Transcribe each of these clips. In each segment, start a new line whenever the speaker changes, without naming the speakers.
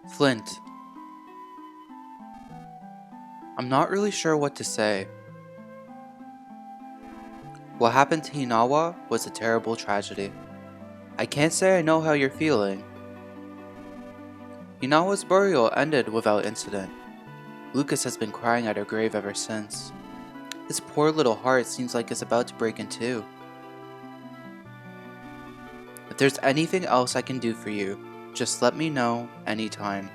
Flint. I'm not really sure what to say. What happened to Hinawa was a terrible tragedy. I can't say I know how you're feeling. Hinawa's burial ended without incident. Lucas has been crying at her grave ever since. His poor little heart seems like it's about to break in two. If there's anything else I can do for you, just let me know anytime.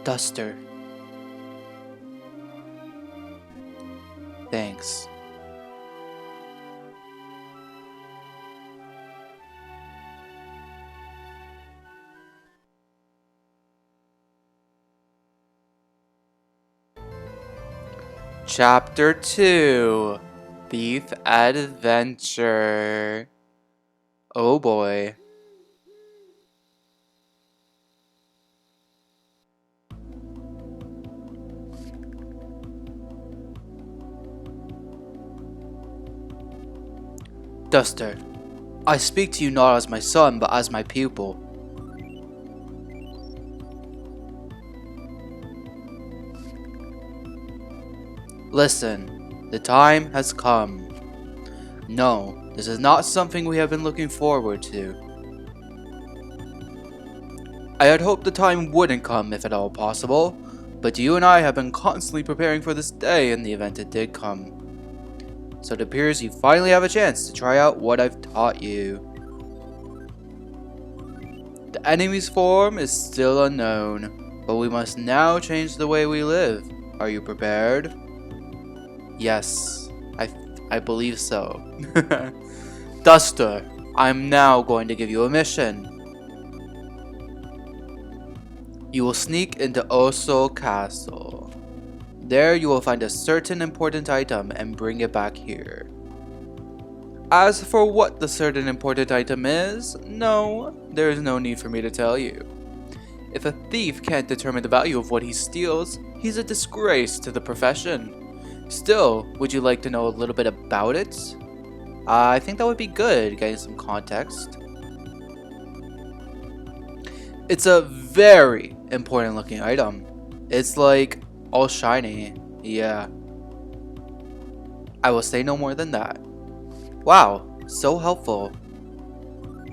Duster. Thanks. Chapter 2 Thief Adventure. Oh boy. Duster, I speak to you not as my son, but as my pupil. Listen, the time has come. No, this is not something we have been looking forward to. I had hoped the time wouldn't come if at all possible, but you and I have been constantly preparing for this day in the event it did come. So it appears you finally have a chance to try out what I've taught you. The enemy's form is still unknown, but we must now change the way we live. Are you prepared? Yes, I believe so. Duster, I'm now going to give you a mission. You will sneak into Oso Castle. There you will find a certain important item and bring it back here. As for what the certain important item is, no, there is no need for me to tell you. If a thief can't determine the value of what he steals, he's a disgrace to the profession. Still, would you like to know a little bit about it? I think that would be good, getting some context. It's a very important looking item. It's like all shiny, yeah. I will say no more than that. Wow, so helpful.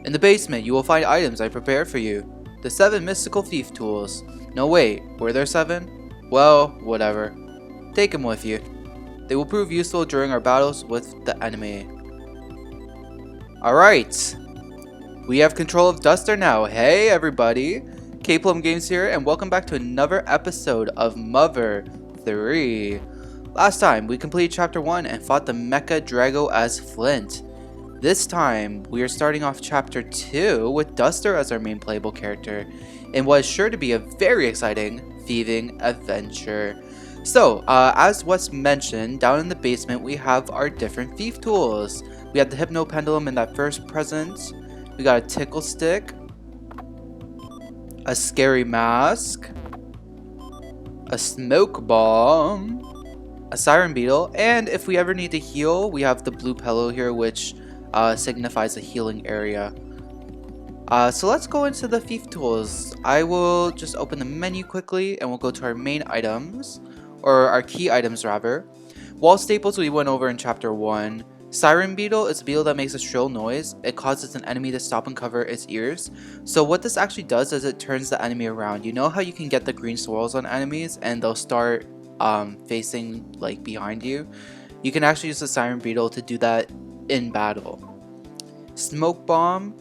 In the basement, you will find items I prepared for you. The 7 mystical thief tools. No wait, were there 7? Well, whatever. Take them with you. They will prove useful during our battles with the enemy. Alright. We have control of Duster now. Hey everybody. K-Plum Games here, and welcome back to another episode of Mother 3. Last time, we completed Chapter 1 and fought the Mecha Drago as Flint. This time, we are starting off Chapter 2 with Duster as our main playable character, in what is sure to be a very exciting thieving adventure. So, as was mentioned, down in the basement we have our different thief tools. We have the Hypno Pendulum in that first present. We got a Tickle Stick, a Scary Mask, a Smoke Bomb, a Siren Beetle, and if we ever need to heal, we have the Blue Pillow here, which signifies a healing area. So let's go into the thief tools. I will just open the menu quickly and we'll go to our main items, or our key items rather. Wall staples we went over in Chapter 1. Siren Beetle is a beetle that makes a shrill noise. It causes an enemy to stop and cover its ears. So what this actually does is it turns the enemy around. You know how you can get the green swirls on enemies and they'll start facing like behind you? You can actually use the Siren Beetle to do that in battle. Smoke Bomb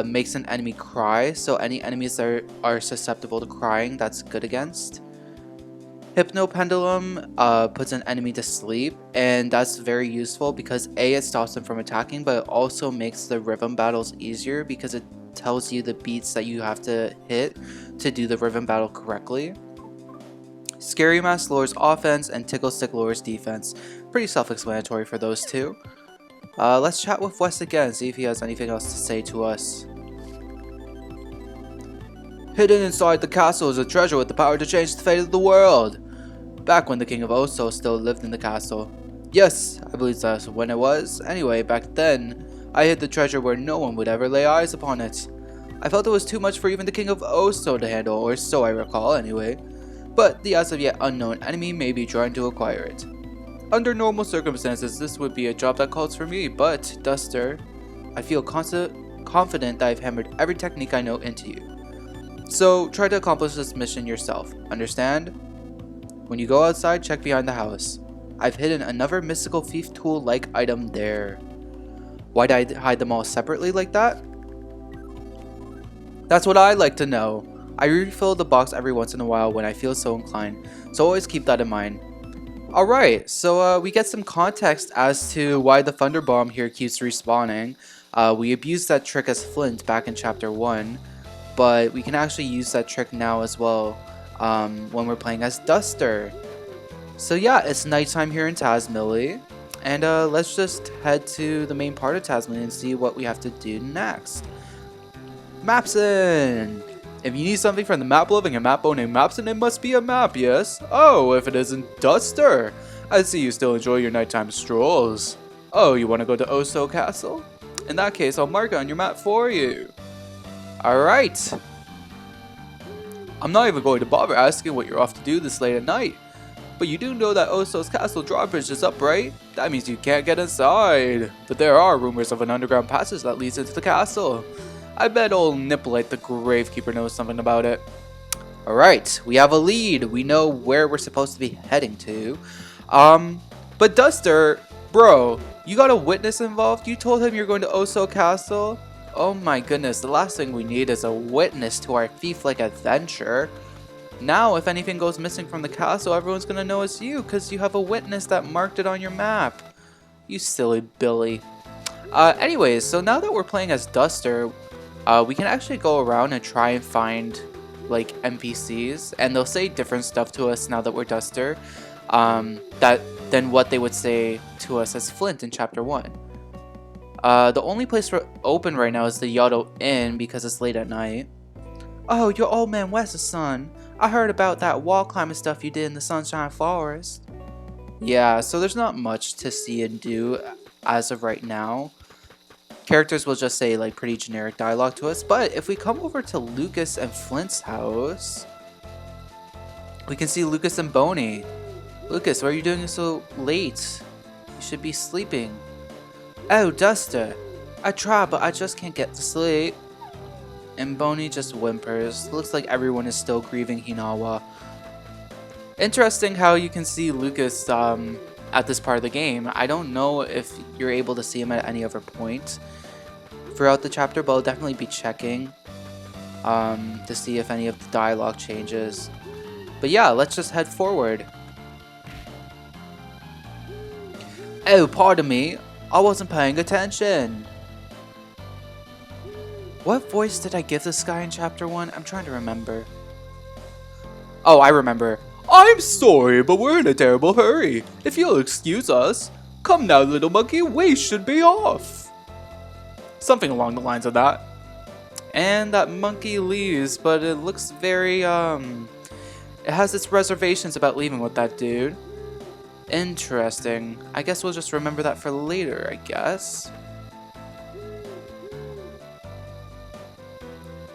makes an enemy cry, so any enemies that are susceptible to crying, that's good against. Hypno Pendulum puts an enemy to sleep, and that's very useful because A, it stops them from attacking, but it also makes the rhythm battles easier because it tells you the beats that you have to hit to do the rhythm battle correctly. Scary Mask lowers offense and Tickle Stick lowers defense. Pretty self-explanatory for those two. Let's chat with Wes again, see if he has anything else to say to us. Hidden inside the castle is a treasure with the power to change the fate of the world. Back when the King of Oso still lived in the castle. Yes, I believe that's when it was. Anyway, back then, I hid the treasure where no one would ever lay eyes upon it. I felt it was too much for even the King of Oso to handle, or so I recall anyway. But the as of yet unknown enemy may be trying to acquire it. Under normal circumstances, this would be a job that calls for me, but, Duster, I feel confident that I've hammered every technique I know into you. So, try to accomplish this mission yourself, understand? When you go outside, check behind the house. I've hidden another mystical thief tool-like item there. Why'd I hide them all separately like that? That's what I like to know. I refill the box every once in a while when I feel so inclined, so always keep that in mind. Alright, so we get some context as to why the Thunder Bomb here keeps respawning. We abused that trick as Flint back in Chapter 1, but we can actually use that trick now as well when we're playing as Duster. So yeah, it's nighttime here in Tazmily, and let's just head to the main part of Tazmily and see what we have to do next. Mapson! If you need something from the map-loving and map-owning Mapson, it must be a map, yes? Oh, if it isn't Duster! I see you still enjoy your nighttime strolls. Oh, you want to go to Oso Castle? In that case, I'll mark it on your map for you. Alright. I'm not even going to bother asking what you're off to do this late at night. But you do know that Oso's castle drawbridge is up, right? That means you can't get inside. But there are rumors of an underground passage that leads into the castle. I bet old Nippolite the Gravekeeper knows something about it. Alright, we have a lead. We know where we're supposed to be heading to. But Duster, bro, you got a witness involved? You told him you're going to Oso Castle? Oh my goodness, the last thing we need is a witness to our thief-like adventure. Now, if anything goes missing from the castle, everyone's gonna know it's you because you have a witness that marked it on your map. You silly Billy. Anyways, so now that we're playing as Duster, we can actually go around and try and find like NPCs, and they'll say different stuff to us now that we're Duster than what they would say to us as Flint in Chapter 1. The only place open right now is the Yotto Inn because it's late at night. Oh, you're old man West's son. I heard about that wall climbing stuff you did in the Sunshine Forest. Yeah, so there's not much to see and do as of right now. Characters will just say like pretty generic dialogue to us, but if we come over to Lucas and Flint's house, we can see Lucas and Boney. Lucas, why are you doing so late? You should be sleeping. Oh, Duster. I try, but I just can't get to sleep. And Boney just whimpers. Looks like everyone is still grieving Hinawa. Interesting how you can see Lucas at this part of the game. I don't know if you're able to see him at any other point throughout the chapter, but I'll definitely be checking to see if any of the dialogue changes. But yeah, let's just head forward. Oh, pardon me. I wasn't paying attention. What voice did I give this guy in Chapter 1? I'm trying to remember. Oh, I remember. I'm sorry, but we're in a terrible hurry. If you'll excuse us. Come now, little monkey, we should be off. Something along the lines of that. And that monkey leaves, but it looks very, it has its reservations about leaving with that dude. Interesting. I guess we'll just remember that for later, I guess.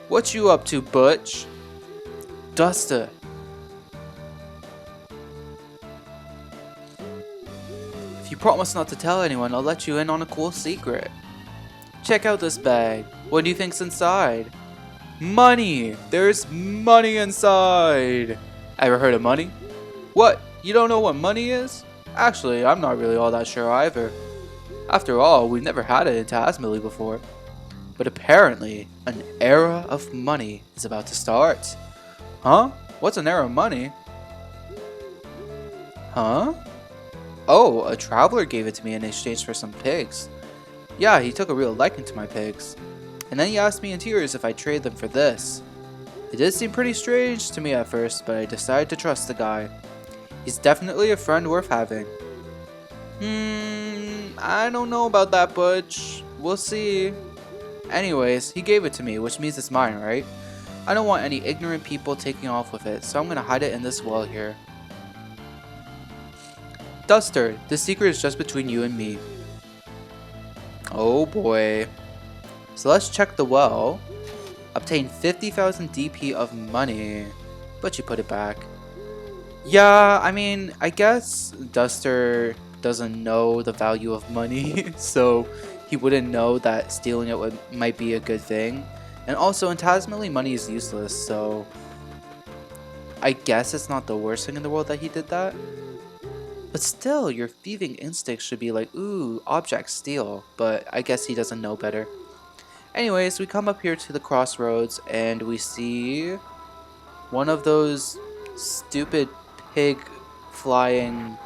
What you up to, Butch? Duster. If you promise not to tell anyone, I'll let you in on a cool secret. Check out this bag. What do you think's inside? Money! There's money inside! Ever heard of money? What? You don't know what money is? Actually, I'm not really all that sure either. After all, we've never had it in Tazmily before. But apparently, an era of money is about to start. Huh? What's an era of money? Huh? Oh, a traveler gave it to me in exchange for some pigs. Yeah, he took a real liking to my pigs. And then he asked me in tears if I'd trade them for this. It did seem pretty strange to me at first, but I decided to trust the guy. He's definitely a friend worth having. I don't know about that, Butch. We'll see. Anyways, he gave it to me, which means it's mine, right? I don't want any ignorant people taking off with it, so I'm gonna hide it in this well here. Duster, the secret is just between you and me. Oh boy. So let's check the well. Obtain 50,000 DP of money. But you put it back. Yeah, I mean, I guess Duster doesn't know the value of money, so he wouldn't know that stealing it might be a good thing. And also, in Tasmily, money is useless, so I guess it's not the worst thing in the world that he did that. But still, your thieving instinct should be like, ooh, object steal, but I guess he doesn't know better. Anyways, we come up here to the crossroads and we see one of those stupid pig flying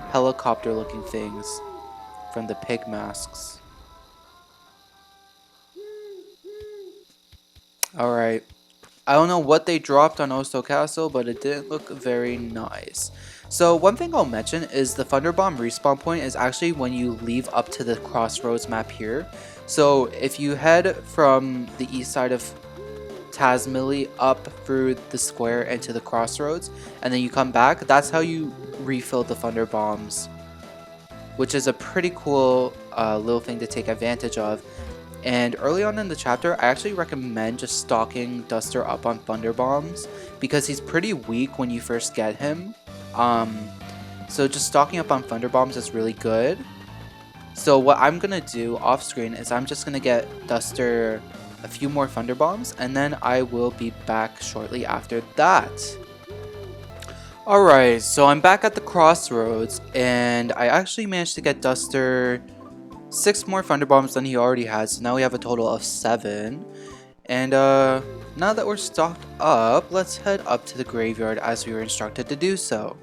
helicopter looking things from the pig masks. Alright. I don't know what they dropped on Osto Castle, but it didn't look very nice. So one thing I'll mention is the Thunderbomb respawn point is actually when you leave up to the crossroads map here. So if you head from the east side of Tasmily up through the square into the crossroads, and then you come back, that's how you refill the Thunder Bombs, which is a pretty cool little thing to take advantage of. And early on in the chapter, I actually recommend just stocking Duster up on Thunder Bombs because he's pretty weak when you first get him. So just stocking up on Thunder Bombs is really good. So what I'm gonna do off screen is I'm just gonna get Duster a few more Thunder Bombs, and then I will be back shortly after that. Alright, so I'm back at the crossroads, and I actually managed to get Duster 6 more Thunder Bombs than he already has, so now we have a total of 7. And now that we're stocked up, let's head up to the graveyard as we were instructed to do so.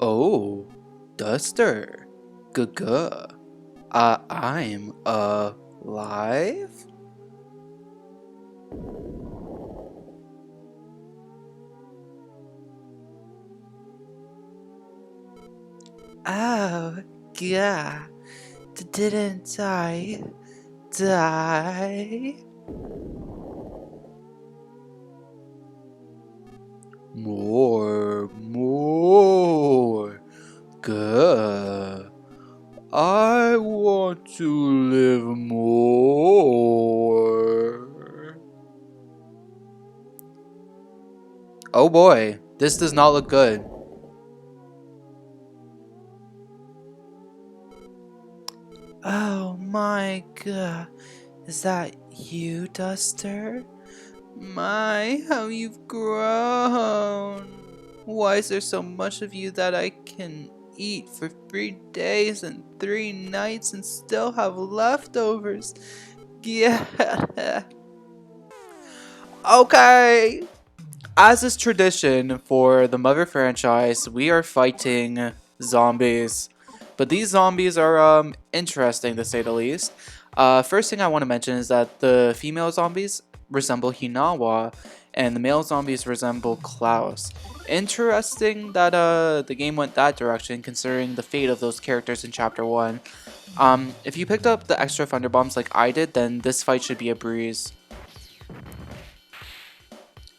Oh, Duster. Guh. I'm alive? Oh, yeah. Didn't I die? More. Good. I want to live more. Oh boy, this does not look good. Oh my god, is that you, Duster? My, how you've grown. Why is there so much of you that I can eat for 3 days and 3 nights and still have leftovers? Yeah. Okay. As is tradition for the Mother franchise, we are fighting zombies. But these zombies are interesting to say the least. First thing I want to mention is that the female zombies resemble Hinawa and the male zombies resemble Klaus. Interesting that the game went that direction considering the fate of those characters in chapter 1. If you picked up the extra Thunder Bombs like I did, then this fight should be a breeze.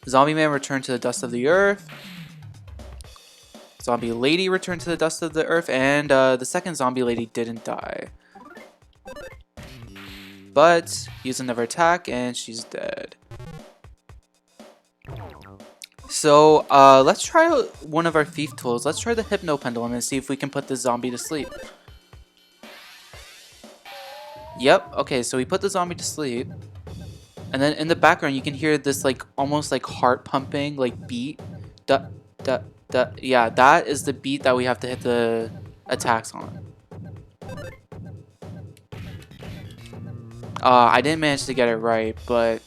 Zombie Man returned to the dust of the earth. Zombie Lady returned to the dust of the earth, and the second Zombie Lady didn't die. But use another attack, and she's dead. So let's try one of our thief tools. Let's try the Hypno Pendulum and see if we can put the zombie to sleep. Yep, okay, so we put the zombie to sleep. And then in the background, you can hear this like almost like heart pumping like beat. Yeah, that is the beat that we have to hit the attacks on. I didn't manage to get it right, but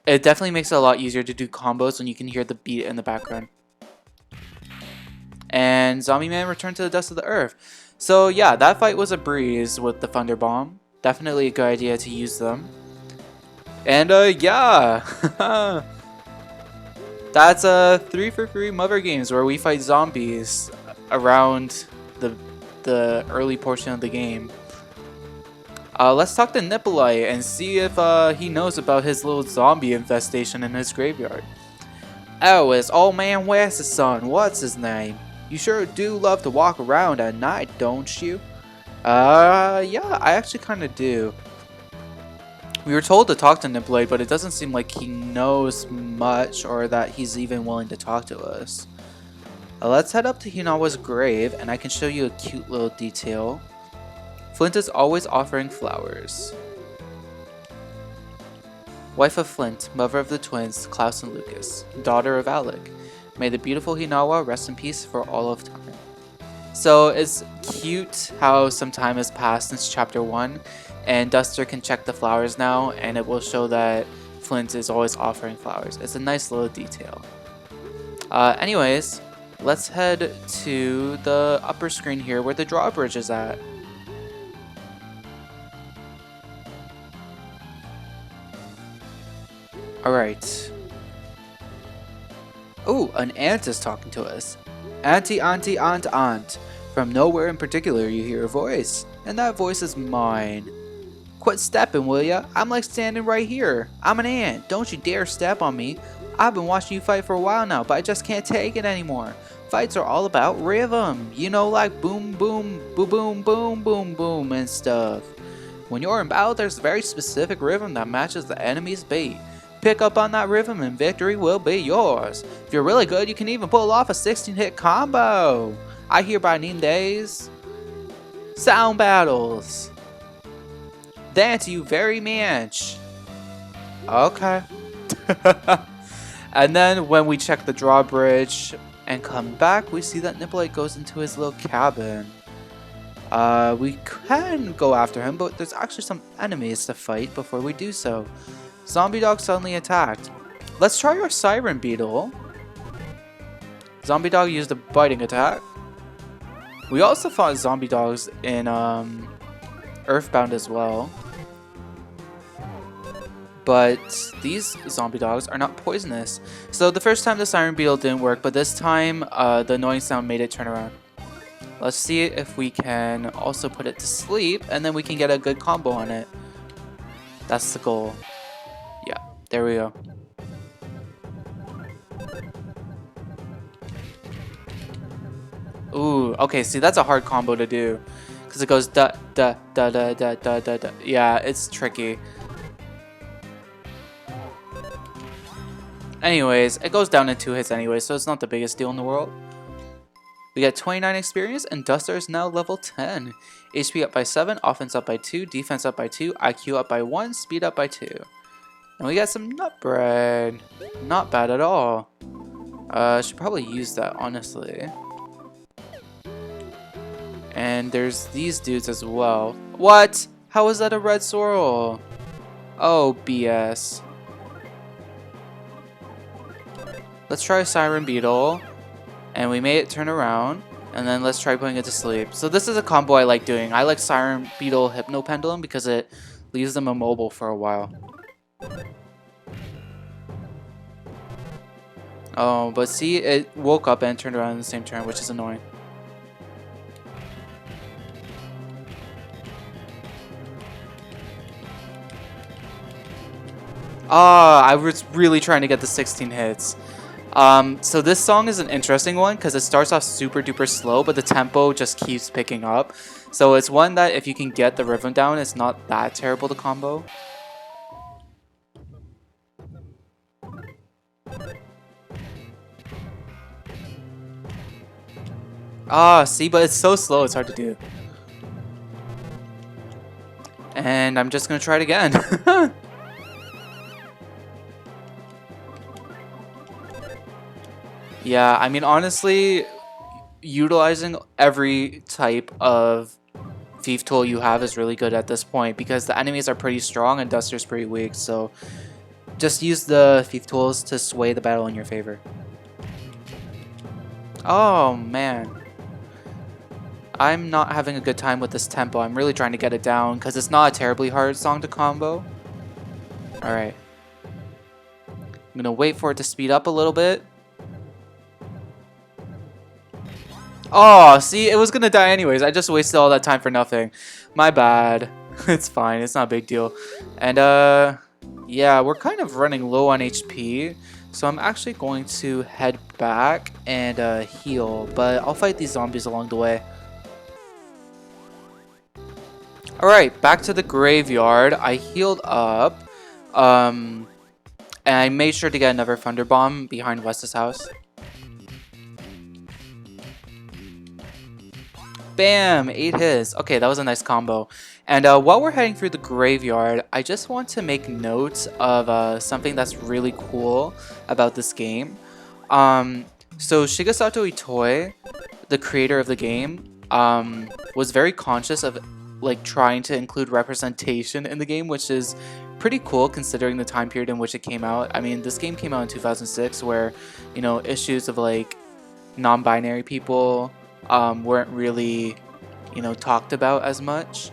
it definitely makes it a lot easier to do combos when you can hear the beat in the background. And Zombie Man returned to the dust of the earth. So yeah, that fight was a breeze with the Thunder Bomb. Definitely a good idea to use them. And yeah, that's 3 for 3 Mother games where we fight zombies around the early portion of the game. Let's talk to Nikolai and see if he knows about his little zombie infestation in his graveyard. Oh, it's old man Wes's son. What's his name? You sure do love to walk around at night, don't you? Yeah, I actually kind of do. We were told to talk to Niblade, but it doesn't seem like he knows much or that he's even willing to talk to us. Let's head up to Hinawa's grave and I can show you a cute little detail. Flint is always offering flowers. Wife of Flint, mother of the twins, Klaus and Lucas, daughter of Alec. May the beautiful Hinawa rest in peace for all of time. So it's cute how some time has passed since chapter 1, and Duster can check the flowers now, and it will show that Flint is always offering flowers. It's a nice little detail. Anyways, let's head to the upper screen here where the drawbridge is at. Alright. Oh, an ant is talking to us. Auntie, auntie, aunt, aunt. From nowhere in particular you hear a voice, and that voice is mine. Quit stepping, will ya? I'm like standing right here. I'm an ant. Don't you dare step on me. I've been watching you fight for a while now, but I just can't take it anymore. Fights are all about rhythm. You know, like boom, boom, boom, boom, boom, boom, boom, and stuff. When you're in battle, there's a very specific rhythm that matches the enemy's beat. Pick up on that rhythm and victory will be yours. If you're really good, you can even pull off a 16-hit combo. I hereby name days sound battles. Thank you very much. Okay. And then when we check the drawbridge and come back, we see that Nibblite goes into his little cabin. We can go after him, but there's actually some enemies to fight before we do so. Zombie Dog suddenly attacked. Let's try our Siren Beetle. Zombie Dog used a biting attack. We also fought Zombie Dogs in Earthbound as well. But these Zombie Dogs are not poisonous. So the first time the Siren Beetle didn't work, but this time the annoying sound made it turn around. Let's see if we can also put it to sleep, and then we can get a good combo on it. That's the goal. Yeah, there we go. Ooh, okay, see, that's a hard combo to do. Because it goes da da da da da da da da. Yeah, it's tricky. Anyways, it goes down in 2 hits anyway, so it's not the biggest deal in the world. We got 29 experience, and Duster is now level 10. HP up by 7, offense up by 2, defense up by 2, IQ up by 1, speed up by 2. And we got some nut bread. Not bad at all. Should probably use that, honestly. And there's these dudes as well. What? How is that a red swirl? Oh, BS. Let's try Siren Beetle. And we made it turn around. And then let's try putting it to sleep. So this is a combo I like doing. I like Siren Beetle Hypno Pendulum because it leaves them immobile for a while. Oh, but see, it woke up and turned around in the same turn, which is annoying. Ah, I was really trying to get the 16 hits. So this song is an interesting one because it starts off super duper slow, but the tempo just keeps picking up. So it's one that if you can get the rhythm down, it's not that terrible to combo. Ah, see, but it's so slow, it's hard to do. And I'm just gonna try it again. Yeah, I mean, honestly, utilizing every type of thief tool you have is really good at this point because the enemies are pretty strong and Duster's pretty weak, so just use the thief tools to sway the battle in your favor. Oh, man. I'm not having a good time with this tempo. I'm really trying to get it down because it's not a terribly hard song to combo. Alright. I'm going to wait for it to speed up a little bit. Oh, see, it was gonna die anyways. I just wasted all that time for nothing. My bad. It's fine. It's not a big deal. And yeah, we're kind of running low on HP, so I'm actually going to head back and heal. But I'll fight these zombies along the way. All right, back to the graveyard. I healed up, and I made sure to get another thunder bomb behind Wes's house. Bam! 8 hits. Okay, that was a nice combo. And while we're heading through the graveyard, I just want to make note of something that's really cool about this game. So Shigesato Itoi, the creator of the game, was very conscious of like trying to include representation in the game, which is pretty cool considering the time period in which it came out. I mean, this game came out in 2006, where, you know, issues of like non-binary people weren't really, you know, talked about as much.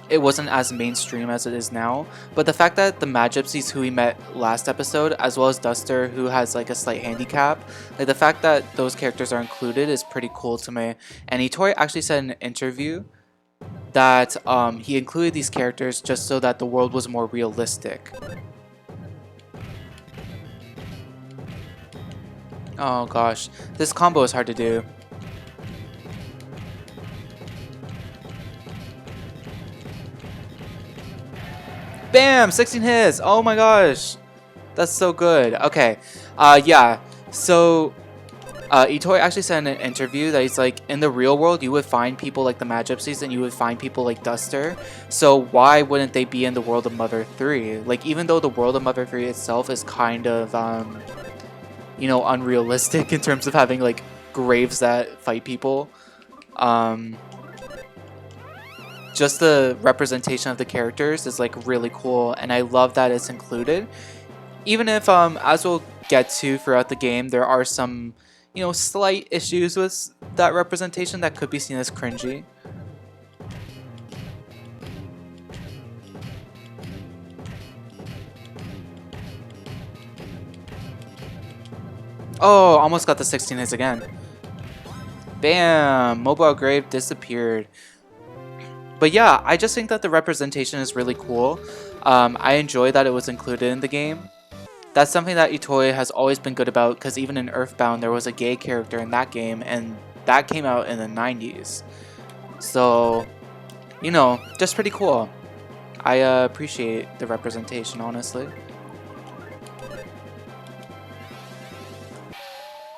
It wasn't as mainstream as it is now, but the fact that the Mad Gypsies who we met last episode, as well as Duster, who has like a slight handicap, like the fact that those characters are included is pretty cool to me. And Itoi actually said in an interview that he included these characters just so that the world was more realistic. Oh gosh, this combo is hard to do. Bam! 16 hits! Oh my gosh! That's so good. Okay. Yeah. So, Itoi actually said in an interview that he's like, in the real world, you would find people like the Mad Gypsies and you would find people like Duster. So why wouldn't they be in the world of Mother 3? Like, even though the world of Mother 3 itself is kind of, you know, unrealistic in terms of having, like, graves that fight people. Just the representation of the characters is like really cool, and I love that it's included. Even if, as we'll get to throughout the game, there are some, you know, slight issues with that representation that could be seen as cringy. Oh, almost got the 16 hits again. Bam! Mobile Grave disappeared. But yeah, I just think that the representation is really cool. I enjoy that it was included in the game. That's something that Itoi has always been good about, because even in Earthbound there was a gay character in that game, and that came out in the 90s. So, you know, just pretty cool. I appreciate the representation, honestly.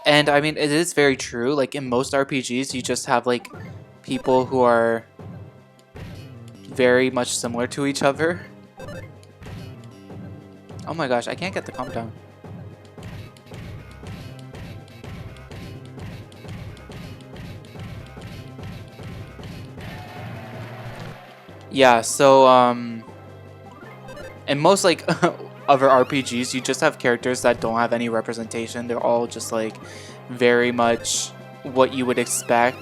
And I mean, it is very true. Like in most RPGs, you just have like people who are very much similar to each other. Oh my gosh, I can't get the combo down. Yeah, so in most like other RPGs, you just have characters that don't have any representation. They're all just like very much what you would expect.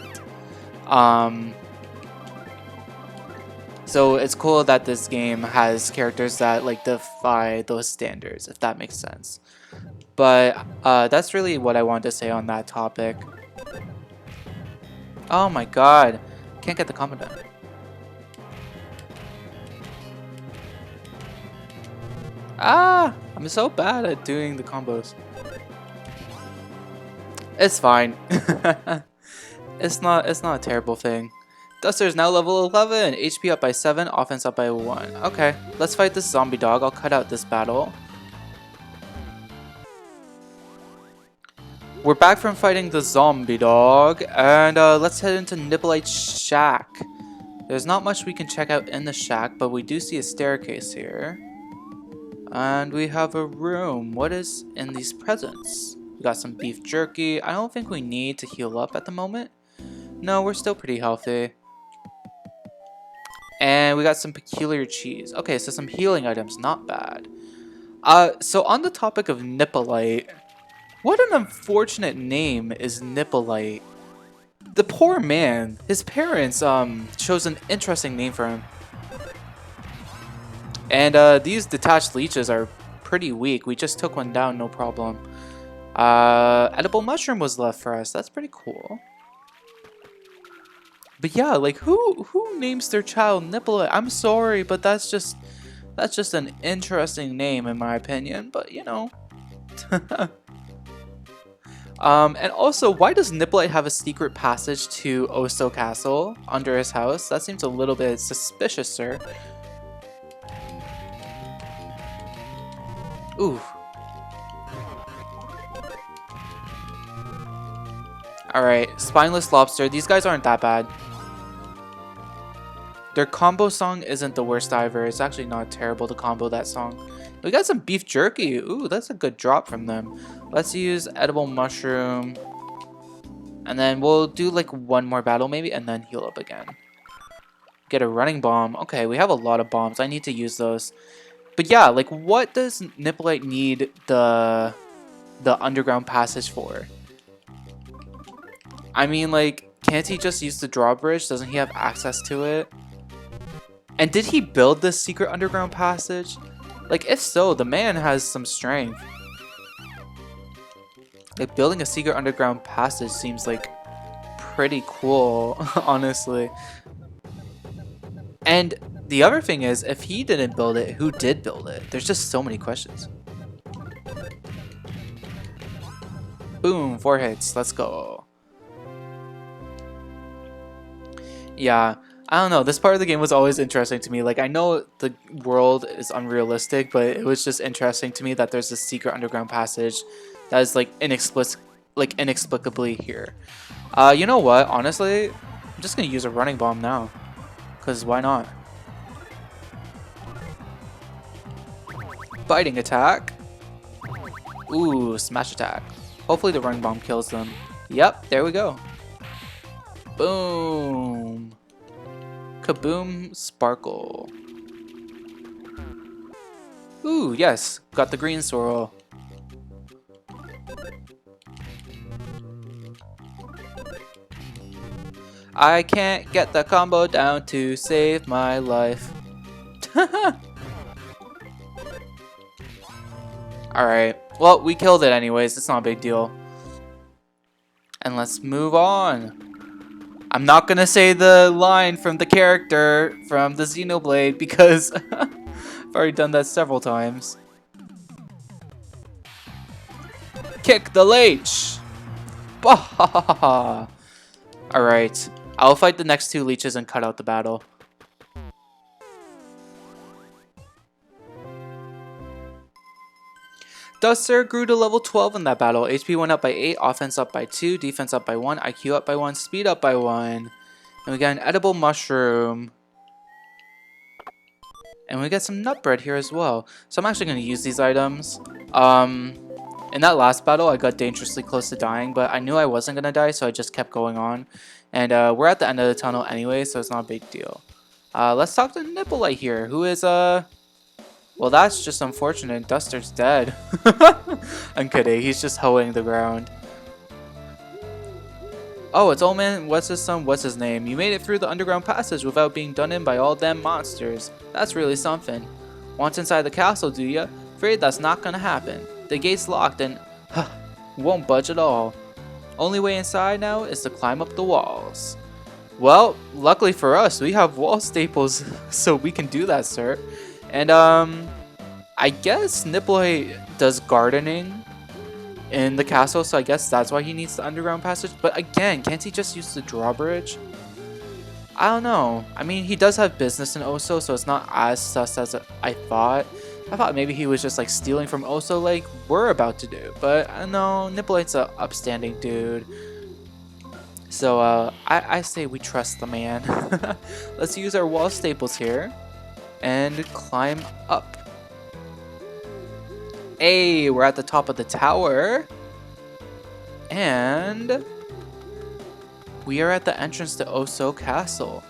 So it's cool that this game has characters that like defy those standards, if that makes sense. But that's really what I wanted to say on that topic. Oh my god, can't get the combo down. Ah, I'm so bad at doing the combos. It's fine. It's not a terrible thing. Duster is now level 11, HP up by 7, offense up by 1. Okay, let's fight this zombie dog. I'll cut out this battle. We're back from fighting the zombie dog, and let's head into Nibelite's shack. There's not much we can check out in the shack, but we do see a staircase here. And we have a room. What is in these presents? We got some beef jerky. I don't think we need to heal up at the moment. No, we're still pretty healthy. And we got some peculiar cheese. Okay, so some healing items, not bad. So on the topic of Nibelite, what an unfortunate name is Nibelite. The poor man, his parents chose an interesting name for him. And these detached leeches are pretty weak. We just took one down, no problem. Edible mushroom was left for us. That's pretty cool. But yeah, like who names their child Nipple? I'm sorry, but that's just an interesting name in my opinion. But you know. And also, why does Nipplite have a secret passage to Oso Castle under his house? That seems a little bit suspicious, sir. Ooh. Alright, Spineless Lobster. These guys aren't that bad. Their combo song isn't the worst either. It's actually not terrible to combo that song. We got some beef jerky. Ooh, that's a good drop from them. Let's use edible mushroom. And then we'll do like one more battle maybe and then heal up again. Get a running bomb. Okay, we have a lot of bombs. I need to use those. But yeah, like what does Nipplite need the underground passage for? I mean, like, can't he just use the drawbridge? Doesn't he have access to it? And did he build this secret underground passage? Like, if so, the man has some strength. Like, building a secret underground passage seems like pretty cool, honestly. And the other thing is, if he didn't build it, who did build it? There's just so many questions. Boom, 4 hits. Let's go. Yeah, I don't know. This part of the game was always interesting to me. Like, I know the world is unrealistic, but it was just interesting to me that there's this secret underground passage that is like inexplicably here. You know what? Honestly, I'm just gonna use a running bomb now, cause why not? Biting attack. Ooh, smash attack. Hopefully the running bomb kills them. Yep, there we go. Boom. Kaboom sparkle. Ooh, yes. Got the green swirl. I can't get the combo down to save my life. Alright. Well, we killed it anyways. It's not a big deal. And let's move on. I'm not gonna say the line from the character from the Xenoblade because I've already done that several times. Kick the leech! Bah! Alright, I'll fight the next 2 leeches and cut out the battle. Duster grew to level 12 in that battle. HP went up by 8, offense up by 2, defense up by 1, IQ up by 1, speed up by 1. And we got an edible mushroom. And we got some nut bread here as well. So I'm actually going to use these items. In that last battle, I got dangerously close to dying, but I knew I wasn't going to die, so I just kept going on. And we're at the end of the tunnel anyway, so it's not a big deal. Let's talk to Nipplite here, who is, well, that's just unfortunate. Duster's dead. I'm kidding. He's just hoeing the ground. Oh, it's old man. What's his son? What's his name? You made it through the underground passage without being done in by all them monsters. That's really something. Want inside the castle, do ya? Afraid that's not gonna happen. The gate's locked and won't budge at all. Only way inside now is to climb up the walls. Well, luckily for us, we have wall staples, so we can do that, sir. And I guess Nipplite does gardening in the castle, so I guess that's why he needs the underground passage. But again, can't he just use the drawbridge? I don't know. I mean, he does have business in Oso, so it's not as sus as I thought. I thought maybe he was just like stealing from Oso like we're about to do. But no, Nipplite's an upstanding dude. So I say we trust the man. Let's use our wall staples here and climb up. Hey, we're at the top of the tower. And we are at the entrance to Oso Castle.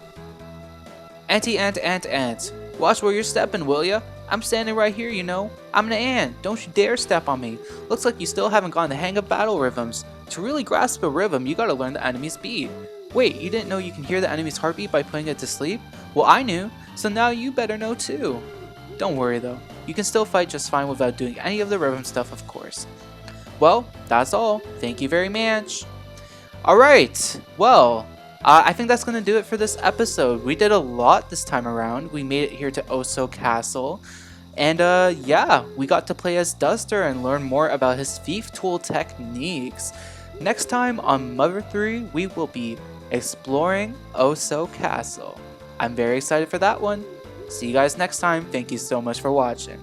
Ant. Watch where you're stepping, will ya? I'm standing right here, you know. I'm an ant. Don't you dare step on me. Looks like you still haven't gotten the hang of battle rhythms. To really grasp a rhythm, you gotta learn the enemy's beat. Wait, you didn't know you can hear the enemy's heartbeat by putting it to sleep? Well, I knew, so now you better know too. Don't worry though. You can still fight just fine without doing any of the rhythm stuff, of course. Well, that's all. Thank you very much. Alright, well, I think that's going to do it for this episode. We did a lot this time around. We made it here to Oso Castle. And yeah, we got to play as Duster and learn more about his thief tool techniques. Next time on Mother 3, we will be exploring Oso Castle. I'm very excited for that one. See you guys next time. Thank you so much for watching.